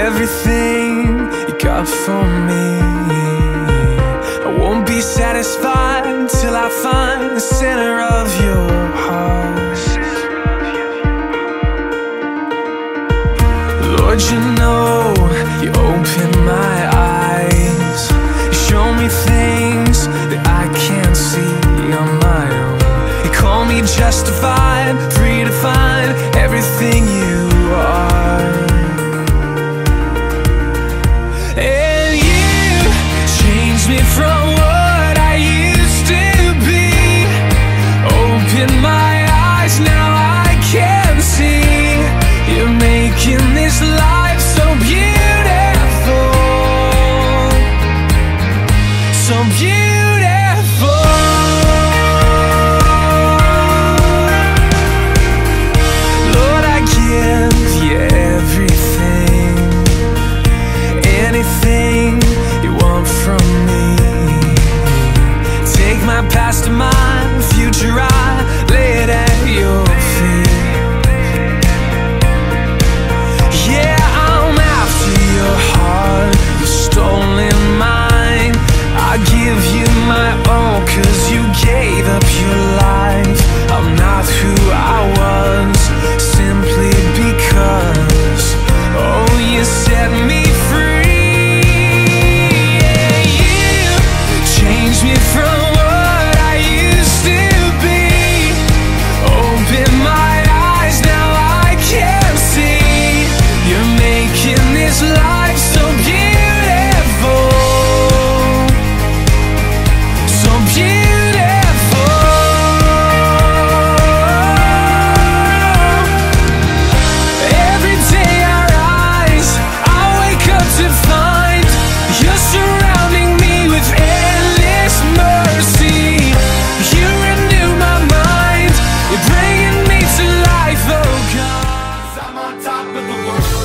everything you got for me. I won't be satisfied till I find the center of your heart. Lord, you know you open my eyes, you show me things that I can't see on my own. You call me justified, free to find everything you are. And you changed me from what I used to be. Open my eyes, now I can see. You're making this life so beautiful, so beautiful. Lord, I give you everything, anything you want from me. Take my past and my future, I lay it at your feet. Yeah, I'm after your heart, you've stolen mine. I give you my own, 'cause you gave up your life. I'm not who I was, simply because, oh, you set me free. Yeah, you changed me from what I used to be. Open my eyes, now I can see. You're making this life so beautiful, so beautiful. Every day I rise, I wake up to find you're surrounding me with endless mercy. You renew my mind, you're bringing me to life, oh God. 'Cause I'm on top of the world.